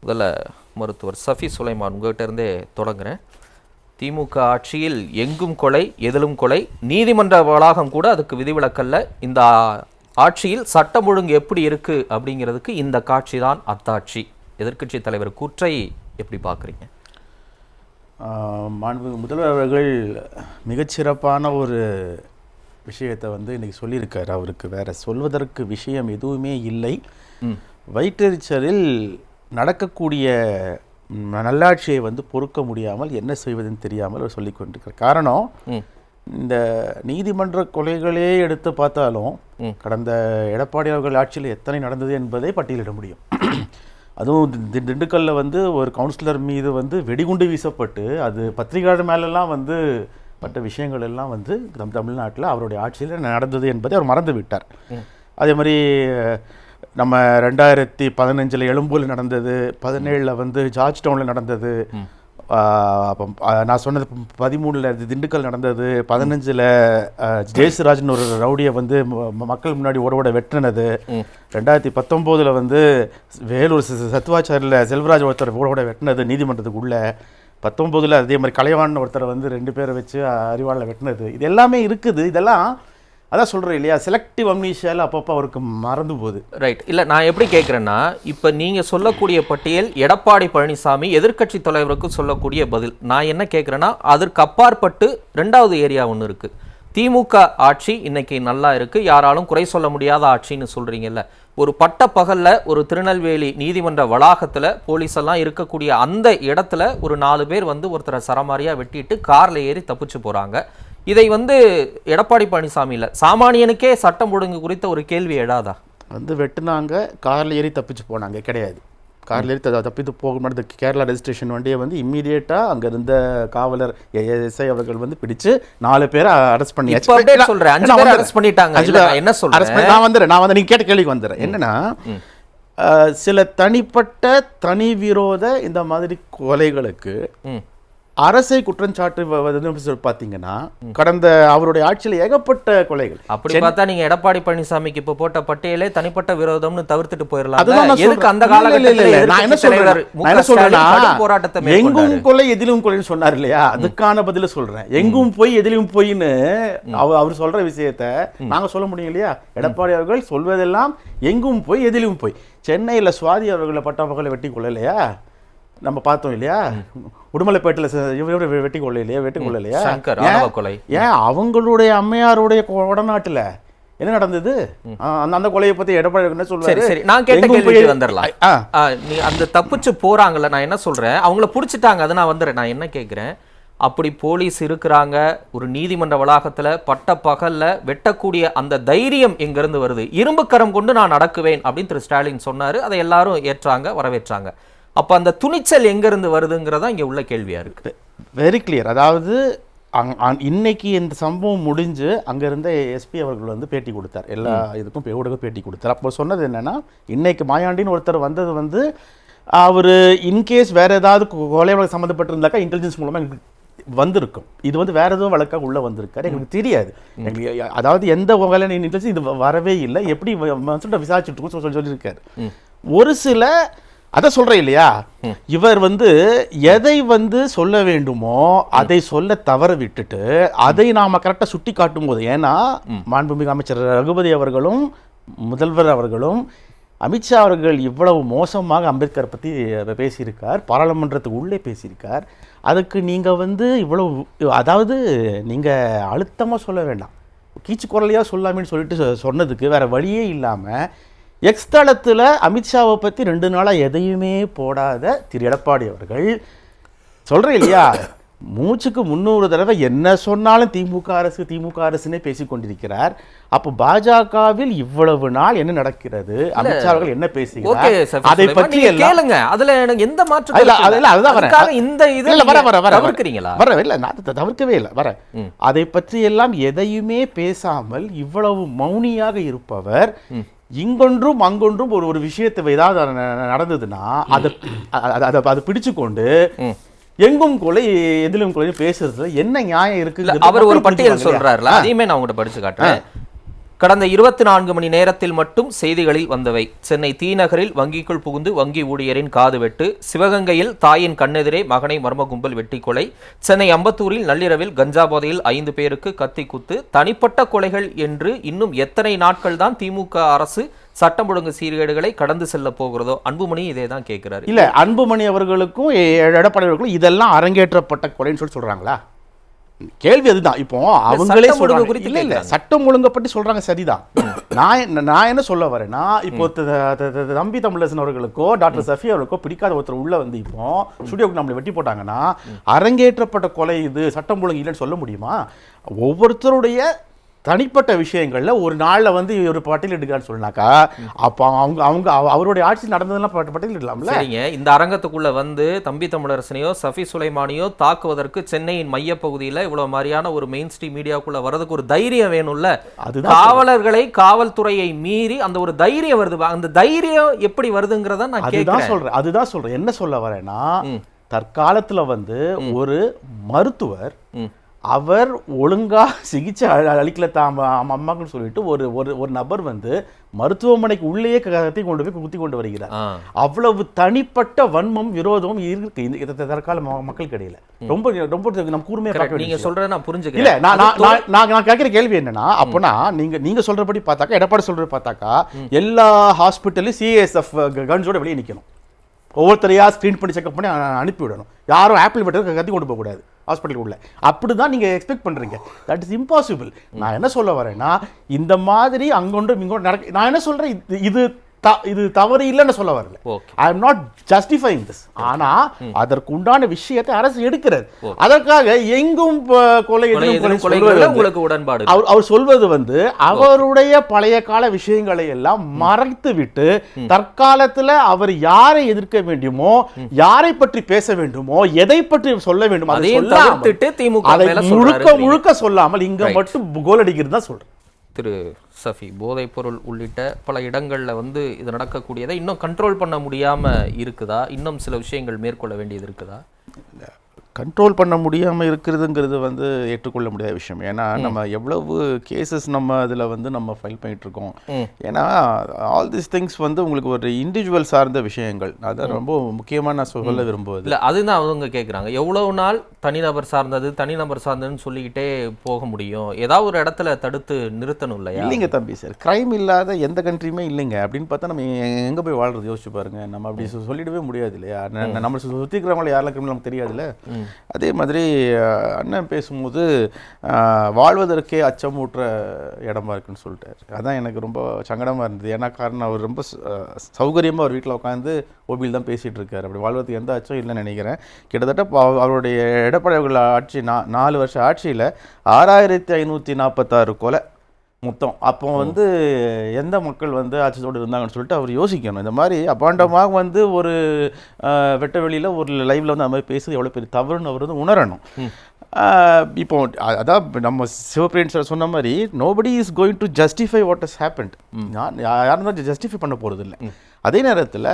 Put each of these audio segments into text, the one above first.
முதல்ல மருத்துவர் சஃபி சுலைமான் உங்கள்கிட்ட இருந்தே தொடங்குறேன். திமுக ஆட்சியில் எங்கும் கொலை எதிலும் கொலை, நீதிமன்ற வளாகம் கூட அதுக்கு விதிவிலக்கல்ல. இந்த ஆட்சியில் சட்டம் ஒழுங்கு எப்படி இருக்கு அப்படிங்கிறதுக்கு இந்த காட்சி தான் அத்தாட்சி. எதிர்க்கட்சி தலைவர் கூற்றை எப்படி பார்க்குறீங்க? மாண்புமிகு முதல்வர் அவர்கள் மிகச்சிறப்பான ஒரு விஷயத்தை இன்றைக்கி சொல்லியிருக்கார். அவருக்கு வேறு சொல்வதற்கு விஷயம் எதுவுமே இல்லை. வயிற்றெரிச்சலில் நடக்கக்கூடிய நல்லாட்சியை பொறுக்க முடியாமல் என்ன செய்வதுன்னு தெரியாமல் அவர் சொல்லி கொண்டிருக்கார். காரணம், இந்த நீதிமன்ற கொலைகளே எடுத்து பார்த்தாலும் கடந்த எடப்பாடி அவர்கள் ஆட்சியில் எத்தனை நடந்தது என்பதை பட்டியலிட முடியும். அதுவும் திண்டுக்கல்லில் ஒரு கவுன்சிலர் மீது வெடிகுண்டு வீசப்பட்டு அது பத்திரிகையாளர் மேலெல்லாம் பட்ட விஷயங்கள் எல்லாம் தமிழ்நாட்டில் அவருடைய ஆட்சியில் நடந்தது என்பதை அவர் மறந்து விட்டார். அதே மாதிரி நம்ம 2015 எழும்பூரில் நடந்தது, 17 ஜார்ஜ் டவுனில் நடந்தது, நான் சொன்னது 13 திண்டுக்கல் நடந்தது, 15 ஜெயசுராஜ்னு ஒரு ரவுடியை மக்கள் முன்னாடி ஓட வெட்டினது, 2019 வேலூர் சத்துவாச்சாரியில் செல்வராஜ் ஒருத்தர் ஓட வெட்டினது நீதிமன்றத்துக்குள்ள, 19 அதே மாதிரி கலைவாணன் ஒருத்தரை 2 பேரை வச்சு அறிவாளில் வெட்டினது. இது எல்லாமே இருக்குது. இதெல்லாம் அதான் சொல்கிறேன் இல்லையா, செலக்டிவ் அம்னீஷியாவில் அப்பப்போ அவருக்கு மறந்து போகுது. ரைட். இல்லை, நான் எப்படி கேட்குறேன்னா, இப்போ நீங்கள் சொல்லக்கூடிய பட்டியல் எடப்பாடி பழனிசாமி எதிர்க்கட்சி தலைவருக்கு சொல்லக்கூடிய பதில். நான் என்ன கேட்குறேன்னா, அதற்கு அப்பாற்பட்டு 2வது ஏரியா ஒன்று இருக்குது. திமுக ஆட்சி இன்னைக்கு நல்லா இருக்குது, யாராலும் குறை சொல்ல முடியாத ஆட்சின்னு சொல்கிறீங்கல்ல. ஒரு பட்ட பகலில் ஒரு திருநெல்வேலி நீதிமன்ற வளாகத்தில் போலீஸெல்லாம் இருக்கக்கூடிய அந்த இடத்துல ஒரு 4 பேர் ஒருத்தரை சரமாரியாக வெட்டிட்டு காரில் ஏறி தப்பிச்சு போகிறாங்க. இதை எடப்பாடி பழனிசாமி இல்லை, சாமானியனுக்கே சட்டம் ஒழுங்கு குறித்த ஒரு கேள்வி எழாதா? வெட்டினாங்க, காரில் ஏறி தப்பிச்சு போனாங்க கிடையாது. காரில் ஏறி தப்பித்து போகும்போது கேரளா ரெஜிஸ்ட்ரேஷன் வண்டியை இம்மீடியட்டாக அங்கே இருந்த காவலர் எஸ்ஐ அவர்கள் பிடிச்சு 4 பேரை அரெஸ்ட் பண்ணி சொல்றேன். 5 பேரை அரெஸ்ட் பண்ணிட்டாங்க. என்ன சொல்றேன், நான் நீங்க கேட்ட கேள்விக்கு வந்துடுறேன். என்னன்னா, சில தனி விரோத இந்த மாதிரி கொலைகளுக்கு அரசை குற்றஞ்சாட்டு பார்த்தீங்கன்னா கடந்த அவருடைய ஆட்சியில் ஏகப்பட்ட கொலைகள். அப்படி பார்த்தா நீங்க எடப்பாடி பழனிசாமிக்கு இப்ப போட்ட பட்டியலே தனிப்பட்ட விரோதம்னு தவிர்த்துட்டு போயிடலாம். அந்த போராட்டத்தை எங்கும் கொலை எதிலும் கொலைன்னு சொன்னார் இல்லையா, அதுக்கான பதில சொல்றேன். எங்கும் போய் எதிலும் போயின்னு அவர் சொல்ற விஷயத்த நாங்க சொல்ல முடியும் இல்லையா. எடப்பாடி அவர்கள் சொல்வதெல்லாம் எங்கும் போய் எதிலும் போய். சென்னையில் சுவாதி அவர்களை பட்டாபகலை வெட்டி கொள்ளலையா, நம்ம பார்த்தோம் இல்லையா. உடுமலைப்பேட்டில் வெட்டி கொள்ளலையா. ஏன் அவங்களுடைய அம்மையாருடைய கொடநாட்டில் என்ன நடந்தது, அந்த கொலையை பத்தி எடப்பாடி என்ன சொல்றாரு? சரி, நான் கேட்ட கேள்விக்கு வந்துடலாம். நீ அந்த தப்பிச்சு போறாங்கல்ல, நான் என்ன சொல்றேன், அவங்கள பிடிச்சிட்டாங்க, அதை நான் வந்துடுறேன். நான் என்ன கேட்கிறேன், அப்படி போலீஸ் இருக்கிறாங்க, ஒரு நீதிமன்ற வளாகத்துல பட்ட பகல்ல வெட்டக்கூடிய அந்த தைரியம் எங்கிருந்து வருது? இரும்பு கரம் கொண்டு நான் நடக்குவேன் அப்படின்னு திரு ஸ்டாலின் சொன்னாரு. அதை எல்லாரும் ஏற்றாங்க, வரவேற்றாங்க. அப்போ அந்த துணிச்சல் எங்கேருந்து வருதுங்கிறதா இங்கே உள்ள கேள்வியாக இருக்குது. Very clear. அதாவது இன்னைக்கு இந்த சம்பவம் முடிஞ்சு அங்கே இருந்த எஸ்பி அவர்கள் பேட்டி கொடுத்தார், எல்லா இதுக்கும் ஊடகம் பேட்டி கொடுத்தார். அப்போ சொன்னது என்னென்னா, இன்னைக்கு மாயாண்டின்னு ஒருத்தர் வந்தது அவர் இன்கேஸ் வேறு ஏதாவது கொலை வழக்கு சம்மந்தப்பட்டிருந்தாக்கா இன்டெலிஜென்ஸ் மூலமாக வந்திருக்கும். இது வேற எதுவும் வழக்காக உள்ளே வந்திருக்காரு, எங்களுக்கு தெரியாது. எங்களுக்கு அதாவது எந்த வகையில இன்டெலிஜென்ஸ் இது வரவே இல்லை, எப்படி விசாரிச்சுட்டு சொல்லியிருக்காரு. ஒரு சில அதை சொல்றேன் இல்லையா, இவர் எதை சொல்ல வேண்டுமோ அதை சொல்ல தவற விட்டுட்டு அதை நாம கரெக்டாக சுட்டி காட்டும் போது, ஏன்னா மாண்புமிகு அமைச்சர் ரகுபதி அவர்களும் முதல்வர் அவர்களும் அமித்ஷா அவர்கள் இவ்வளவு மோசமாக அம்பேத்கர் பற்றி பேசியிருக்கார், பாராளுமன்றத்துக்கு உள்ளே பேசியிருக்கார். அதுக்கு நீங்கள் இவ்வளவு, அதாவது நீங்கள் அழுத்தமாக சொல்ல வேண்டாம், கீச்சு குரலையாக சொல்லாமேன்னு சொல்லிட்டு சொன்னதுக்கு வேற வழியே இல்லாமல் எக்ஸ் தளத்தில் அமித்ஷாவை பற்றி 2 நாளாக எதையுமே போடாத திரு எடப்பாடி அவர்கள் சொல்கிறேன் இல்லையா, மூச்சுக்கு 300 தடவை என்ன சொன்னாலும் திமுக அரசுன்னே பேசிக்கொண்டிருக்கிறார். அப்போ பாஜகவில் இவ்வளவு நாள் என்ன நடக்கிறது, அமித்ஷா அவர்கள் என்ன பேசுகிறார், அதை பற்றி எல்லாம் அதுல எந்த மாற்றம் தவிர்க்கவே இல்லை வர அதை பற்றி எல்லாம் எதையுமே பேசாமல் இவ்வளவு மௌனியாக இருப்பவர் இங்கொன்றும் அங்கொன்றும் ஒரு விஷயத்தை ஏதாவது நடந்ததுன்னா அதை பிடிச்சு கொண்டு எங்கும் கொலை எதிலும் கொலை பேசுறதுல என்ன நியாயம் இருக்கு? அவர் ஒரு பட்டியல் சொல்றாருல, அதையுமே நான் உங்கள்கிட்ட படிச்சு காட்டுறேன். கடந்த 24 மணி நேரத்தில் மட்டும் செய்திகளில் வந்தவை: சென்னை தீநகரில் வங்கிக்குள் புகுந்து வங்கி ஊழியரின் காது வெட்டு, சிவகங்கையில் தாயின் கண்ணெதிரே மகனை மர்ம கும்பல் வெட்டி கொலை, சென்னை அம்பத்தூரில் நள்ளிரவில் கஞ்சா போதையில் 5 பேருக்கு கத்தி குத்து. தனிப்பட்ட கொலைகள் என்று இன்னும் எத்தனை நாட்கள் தான் திமுக அரசு சட்டம் ஒழுங்கு சீர்கேடுகளை கடந்து செல்ல போகிறதோ? அன்புமணி இதே தான் கேட்கிறாரு. இல்ல, அன்புமணி அவர்களுக்கும் எடப்பாடி அவர்களுக்கும் இதெல்லாம் அரங்கேற்றப்பட்ட கொலைன்னு சொல்றாங்களா? கேள்வி அதுதான். இப்போ அவங்களே சொல்றாங்க, இல்ல இல்ல சட்டம் ஒழுங்கை பற்றி சொல்றாங்க, சரிதான். நான் என்ன சொல்ல வரேன்னா, இப்போ தம்பி தமிழரசன் அவர்களுக்கோ டாக்டர் சஃபி அவர்களுக்கோ பிடிக்காத ஒருத்தர் உள்ள வந்து இப்போ ஸ்டுடியோக்கு நம்மளை வெட்டி போட்டாங்கன்னா அரங்கேற்றப்பட்ட கொலை இது, சட்டம் ஒழுங்கு இல்லைன்னு சொல்ல முடியுமா? ஒவ்வொருத்தருடைய தனிப்பட்ட விஷயங்கள்ல ஒரு நாள்ல வந்து ஒரு பட்டியல் எடுக்கான்னு சொன்னாக்கா, அப்ப அவங்க அவருடைய ஆட்சி நடந்ததெல்லாம் பட்டியல் இடலாம்ல. சரிங்க, இந்த அரங்கத்துக்குள்ள வந்து தம்பி தமிழரசனையோ சஃபி சுலைமானியோ தாக்குவதற்கு சென்னையின் மைய பகுதியில இவ்வளவு மாதிரியான ஒரு மெயின் ஸ்ட்ரீம் மீடியாக்குள்ள வரதுக்கு ஒரு தைரியம் வேணும்ல. காவலர்களை, காவல்துறையை மீறி அந்த ஒரு தைரியம் வருது. அந்த தைரியம் எப்படி வருதுங்கிறத நான் அதுதான் சொல்றேன். என்ன சொல்ல வரேன்னா, தற்காலத்துல வந்து ஒரு மருத்துவர் அவர் ஒழுங்கா சிகிச்சை அளிக்கல அம்மாக்குன்னு சொல்லிட்டு ஒரு நபர் வந்து மருத்துவமனைக்கு உள்ளேயே கத்தி கொண்டு போய் குத்தி கொண்டு வருகிறார். அவ்வளவு தனிப்பட்ட வன்மம், விரோதமும் இருக்கு தற்கால மக்களுக்கு இடையில. ரொம்ப ரொம்ப நம்ம கூர்மையா நீங்க சொல்றத நான் புரிஞ்சுக்கிறேன். இல்ல, நான் கேட்கிற கேள்வி என்னன்னா, அப்பனா நீங்க சொல்றபடி பார்த்தாக்கா, எடப்பாடி சொல்றது பார்த்தாக்கா, எல்லா ஹாஸ்பிட்டலும் சிஎஸ்எஃப் கன்ஸோட வெளியே நிக்கணும். ஒவ்வொருத்தரையா ஸ்கிரீன் பண்ணி செக்அப் பண்ணி அனுப்பிவிடணும். யாரும் ஆப்பிள் வெட்டர் கத்தி கொண்டு போகக்கூடாது ஹாஸ்பிட்டலுக்கு உள்ள. அப்படிதான் நீங்க எக்ஸ்பெக்ட் பண்றீங்க. That is impossible. நான் என்ன சொல்ல வரேன்னா, இந்த மாதிரி அங்கொன்று இங்கொன்று நடக்க, நான் என்ன சொல்றேன், இது தவறு இல்லைன்னு சொல்ல வரல. I am not justifying this. ஆனா அதற்கு உண்டான விஷயத்தை அரசு எடுக்கிறது. அதற்காக எங்கும் கொலை உங்களுக்கு உடன்பாடு. அவர் சொல்வது வந்து அவருடைய பழைய கால விஷயங்களை எல்லாம் மறைத்து விட்டு தற்காலத்துல அவர் யாரை எதிர்க்க வேண்டுமோ, யாரை பற்றி பேச வேண்டுமோ, எதை பற்றி சொல்ல வேண்டுமோ அதை முழுக்க சொல்லாமல் இங்க மட்டும் கோல் அடிக்கிறது தான் சொல்றேன். திரு சஃபி, போதைப்பொருள் உள்ளிட்ட பல இடங்களில் வந்து இது நடக்கக்கூடியதை இன்னும் கண்ட்ரோல் பண்ண முடியாமல் இருக்குதா? இன்னும் சில விஷயங்கள் மேற்கொள்ள வேண்டியது இருக்குதா? கண்ட்ரோல் பண்ண முடியாமல் இருக்கிறதுங்கிறது வந்து ஏற்றுக்கொள்ள முடியாத விஷயம். ஏன்னா நம்ம எவ்வளவு கேசஸ் நம்ம அதில் வந்து நம்ம ஃபைல் பண்ணிட்டு இருக்கோம். ஏன்னா ஆல் திஸ் திங்ஸ் வந்து உங்களுக்கு ஒரு இண்டிவிஜுவல் சார்ந்த விஷயங்கள். அதை ரொம்ப முக்கியமாக நான் சொல்ல விரும்புவது இல்லை. அதுதான் அவங்க கேட்குறாங்க, எவ்வளவு நாள் தனிநபர் சார்ந்ததுன்னு சொல்லிக்கிட்டே போக முடியும்? ஏதாவது ஒரு இடத்துல தடுத்து நிறுத்தணும் இல்லையா? இல்லைங்க தம்பி சார், கிரைம் இல்லாத எந்த கண்ட்ரியுமே இல்லைங்க. அப்படின்னு பார்த்தா நம்ம எங்கே போய் வாழ்றது யோசிச்சு பாருங்க. நம்ம அப்படி சொல்லிடவே முடியாது இல்லையா? நம்ம சுற்றி இருக்கிறவங்கள யாரெல்லாம் கிரிமினல் நமக்கு தெரியாதுல்ல. அதே மாதிரி அண்ணன் பேசும்போது வாழ்வதற்கே அச்சமூட்டுற இடமா இருக்குன்னு சொல்லிட்டார். அதான் எனக்கு ரொம்ப சங்கடமாக இருந்தது. ஏன்னா காரணம், அவர் ரொம்ப சௌகரியமாக அவர் வீட்டில் உட்காந்து ஓபியில் தான் பேசிகிட்டு இருக்கார். அப்படி வாழ்வதற்கு எந்த அச்சம் இல்லைன்னு நினைக்கிறேன். கிட்டத்தட்ட அவருடைய எடப்பாடி அவர்கள் ஆட்சி 4 வருஷ ஆட்சியில் 6546 கொலை மொத்தம். அப்போ வந்து எந்த மக்கள் வந்து ஆட்சியோடு இருந்தாங்கன்னு சொல்லிட்டு அவர் யோசிக்கணும். இந்த மாதிரி அபாண்டமாக வந்து ஒரு வெட்ட வெளியில் ஒரு லைவில் வந்து அந்த மாதிரி பேசுறது எவ்வளோ பெரிய தவறுன்னு அவர் வந்து உணரணும். இப்போ அதான் நம்ம சிவபிரியன் சார் சொன்ன மாதிரி, nobody is going to justify what has happened. யாரும் தான் ஜஸ்டிஃபை பண்ண போகிறது இல்லை. அதே நேரத்தில்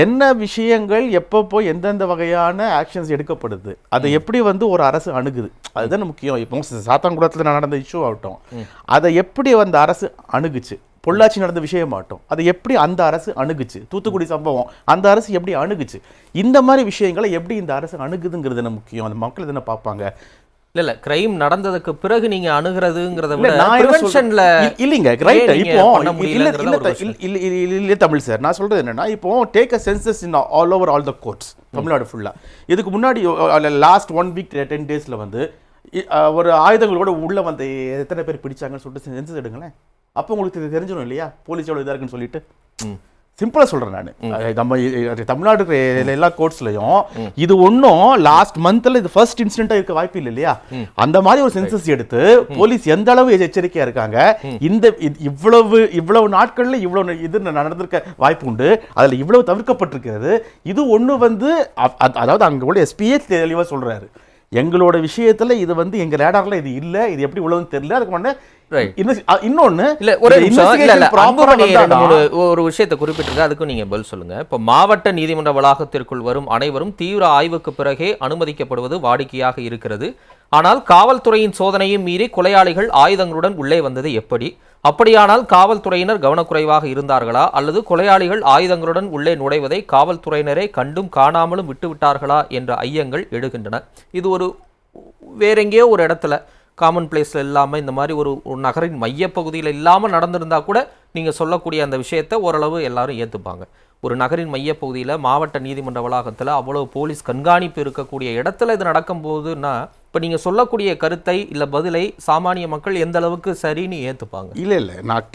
என்ன விஷயங்கள் எப்பப்போ எந்தெந்த வகையான ஆக்ஷன்ஸ் எடுக்கப்படுது, அதை எப்படி வந்து ஒரு அரசு அணுகுது, அதுதான் முக்கியம். இப்போ சாத்தான்குளத்தில் நடந்த இஷ்யூ ஆகட்டும், அதை எப்படி அந்த அரசு அணுகுச்சு, பொள்ளாச்சி நடந்த விஷயமாகட்டும், அதை எப்படி அந்த அரசு அணுகுச்சு, தூத்துக்குடி சம்பவம் அந்த அரசு எப்படி அணுகுச்சு, இந்த மாதிரி விஷயங்களை எப்படி இந்த அரசு அணுகுதுங்கிறது என்ன முக்கியம். அந்த மக்கள் என்ன பார்ப்பாங்க? இல்ல கிரைம் நடந்ததுக்கு பிறகு நீங்க அணுகிறதுங்கிறத விட பிரிவென்ஷன்ல இல்லைங்க. ரைட். இப்போ இல்ல தமிழ் சார், நான் சொல்றது என்னன்னா, இப்போ take a census in all over all the courts Tamil Nadu ஃபுல்லா. இதுக்கு முன்னாடி லாஸ்ட் 1 வீக் 10 டேஸ்ல வந்து ஒரு ஆயுதங்களோட உள்ள வந்து எத்தனை பேர் பிடிச்சாங்கன்னு சொல்லிட்டு சென்சஸ் எடுங்களேன். அப்போ உங்களுக்கு தெரிஞ்சிடும் இல்லையா போலீஸ் எவ்வளவு இதா இருக்குன்னு சொல்லிட்டு. சிம்பிளா சொல்றேன் நான். நம்ம தமிழ்நாடு எல்லா கோர்ட்ஸ்லயும் இது ஒன்றும் லாஸ்ட் மந்த்ல இது ஃபர்ஸ்ட் இன்சிடென்ட்டா இருக்க வாய்ப்பு இல்லை இல்லையா? அந்த மாதிரி ஒரு சென்சஸ் எடுத்து போலீஸ் எந்த அளவு எச்சரிக்கையா இருக்காங்க, இந்த இவ்வளவு நாட்கள்ல இவ்வளவு இது நடந்திருக்க வாய்ப்பு உண்டு, அதுல இவ்வளவு தவிர்க்கப்பட்டிருக்கிறது. இது ஒண்ணு வந்து அதாவது அங்க உள்ள எஸ்பியே தெளிவா சொல்றாரு, எங்களோட விஷயத்துல இது வந்து எங்க ரேடார்ல இது இல்ல, இது எப்படி உள்ளதுன்னு தெரியல. அதுக்கு முன்ன இன்னொன்னு ஒரு விஷயத்தை குறிப்பிட்டிருக்க, அதுக்கும் நீங்க பதில் சொல்லுங்க. இப்ப மாவட்ட நீதிமன்ற வளாகத்திற்குள் வரும் அனைவரும் தீவிர ஆய்வுக்கு பிறகே அனுமதிக்கப்படுவது வாடிக்கையாக இருக்கிறது. ஆனால் காவல்துறையின் சோதனையும் மீறி கொலையாளிகள் ஆயுதங்களுடன் உள்ளே வந்தது எப்படி? அப்படியானால் காவல்துறையினர் கவனக்குறைவாக இருந்தார்களா அல்லது கொலையாளிகள் ஆயுதங்களுடன் உள்ளே நுழைவதை காவல்துறையினரே கண்டும் காணாமலும் விட்டுவிட்டார்களா என்ற ஐயங்கள் எழுகின்றன. இது ஒரு வேறெங்கேயோ ஒரு இடத்துல காமன் பிளேஸில் இல்லாமல் இந்த மாதிரி ஒரு நகரின் மையப்பகுதியில் இல்லாமல் நடந்திருந்தா கூட நீங்கள் சொல்லக்கூடிய அந்த விஷயத்தை ஓரளவு எல்லாரும் ஏற்றுப்பாங்க. ஒரு நகரின் மையப்பகுதியில் மாவட்ட நீதிமன்ற வளாகத்தில் அவ்வளோ போலீஸ் கண்காணிப்பு இருக்கக்கூடிய இடத்துல இது நடக்கும்போதுன்னா இப்போ நீங்கள் சொல்லக்கூடிய கருத்தை இல்லை பதிலை சாமானிய மக்கள் எந்த அளவுக்கு சரின்னு ஏற்றுப்பாங்க? இல்லை நான்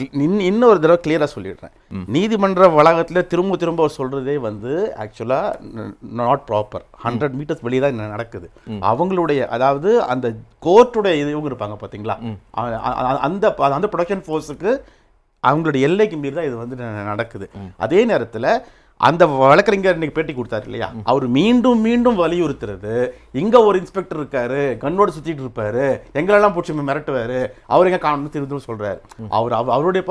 இன்னொரு தடவை கிளியராக சொல்லிடுறேன். நீதிமன்ற வளாகத்தில் திரும்ப திரும்ப அவர் சொல்கிறதே வந்து ஆக்சுவலாக நாட் ப்ராப்பர். 100 மீட்டர்ஸ் வெளியே தான் நடக்குது. அவங்களுடைய அதாவது அந்த கோர்ட்டுடைய இவங்க இருப்பாங்க பார்த்தீங்களா, அந்த அந்த ப்ரொடக்ஷன் ஃபோர்ஸுக்கு அவங்களுடைய எல்லைக்கு மீறி தான் இது வந்து நடக்குது. அதே நேரத்தில் அந்த வழக்கறிஞர் இன்னைக்கு பேட்டி கொடுத்தாரு இல்லையா, அவர் மீண்டும் மீண்டும் வலியுறுத்துறது, இங்கே ஒரு இன்ஸ்பெக்டர் இருக்காரு கண்ணோடு சுற்றிட்டு இருப்பாரு, எங்களெல்லாம் பிடிச்சி மிரட்டுவார், அவர் எங்கே காணணும் திரும்ப சொல்கிறாரு. அவருடைய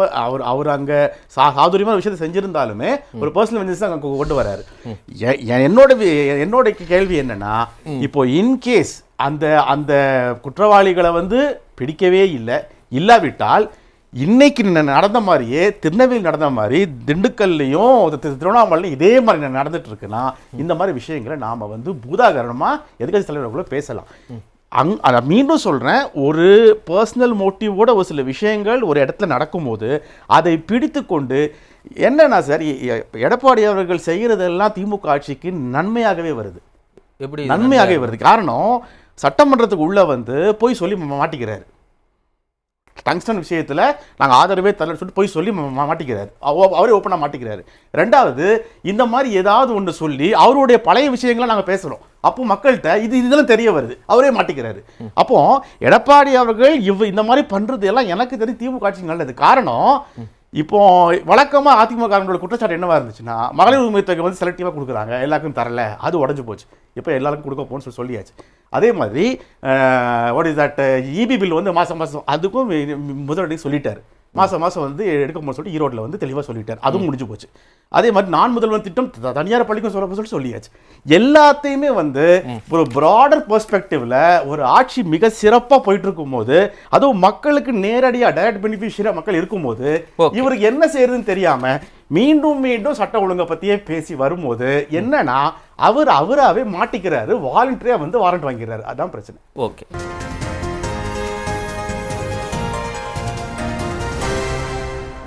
அவர் அங்கே சாதுரியமான விஷயத்தை செஞ்சிருந்தாலுமே ஒரு பர்சனல் வெஞ்சன்ஸ் அங்கே கொண்டு வராரு. என்னோட கேள்வி என்னன்னா, இப்போ இன்கேஸ் அந்த அந்த குற்றவாளிகளை வந்து பிடிக்கவே இல்லாவிட்டால் இன்னைக்கு நடந்த மாதிரியே திருநெல்வேலி நடந்த மாதிரி திண்டுக்கல்லையும் திருவண்ணாமலையும் இதே மாதிரி நடந்துட்டு இருக்குன்னா இந்த மாதிரி விஷயங்களை நாம் வந்து பூதாகரணமாக எதிர்க்கட்சி தலைவர்களுக்குள்ள பேசலாம். மீண்டும் சொல்கிறேன், ஒரு பர்சனல் மோட்டிவோட ஒரு சில விஷயங்கள் ஒரு இடத்துல நடக்கும்போது அதை பிடித்து கொண்டு என்னன்னா சார், எடப்பாடி அவர்கள் செய்கிறதெல்லாம் திமுக ஆட்சிக்கு நன்மையாகவே வருது. எப்படி நன்மையாகவே வருது? காரணம், சட்டமன்றத்துக்கு உள்ள வந்து போய் சொல்லி மாட்டிக்கிறாரு. டங்ஸ்டன் விஷயத்தில் நாங்கள் ஆதரவே தரலன்னு சொல்லிட்டு போய் சொல்லி மாட்டிக்கிறாரு. அவரே ஓப்பனாக மாட்டிக்கிறாரு. ரெண்டாவது, இந்த மாதிரி ஏதாவது ஒன்று சொல்லி அவருடைய பழைய விஷயங்களை நாங்கள் பேசுகிறோம், அப்போ மக்கள்கிட்ட இதெல்லாம் தெரிய வருது, அவரே மாட்டிக்கிறாரு. அப்போ எடப்பாடி அவர்கள் இந்த மாதிரி பண்ணுறது எல்லாம் எனக்கு தெரியும் திமுக ஆட்சி நல்லது. காரணம், இப்போ வழக்கமாக அதிமுகங்களோட குற்றச்சாட்டு என்னவா இருந்துச்சுன்னா, மகளிர் உரிமை தொகை வந்து செலக்டிவாக கொடுக்குறாங்க, எல்லாருக்கும் தரல, அது உடஞ்சு போச்சு, இப்போ எல்லாருக்கும் கொடுக்க போகணும்னு சொல்லியாச்சு. அதே மாதிரி what is that EB bill வந்து மாதம் அதுக்கும் முதலமைச்சர் சொல்லிட்டார், மாதம் வந்து எடுக்க போகணும்னு சொல்லிட்டு ஈரோட்டில் வந்து தெளிவாக சொல்லிட்டார், அதுவும் முடிஞ்சு போச்சு. அதே மாதிரி நான் முதல்வன் திட்டம் தனியார் பள்ளிக்கும் சொல்லிட்டு சொல்லியாச்சு. எல்லாத்தையுமே வந்து ஒரு ப்ராடர் பெர்ஸ்பெக்டிவ்ல ஒரு ஆட்சி மிக சிறப்பாக போயிட்டு இருக்கும் போது, அதுவும் மக்களுக்கு நேரடியாக டைரக்ட் பெனிஃபிஷியரியா மக்கள் இருக்கும்போது இவருக்கு என்ன செய்யறதுன்னு தெரியாம மீண்டும் மீண்டும் சட்ட ஒழுங்கை பற்றியே பேசி வரும்போது என்னன்னா அவராகவே மாட்டிக்கிறாரு, வாலண்டரியா வந்து வாரண்ட் வாங்கிறாரு. அதான் பிரச்சனை. ஓகே.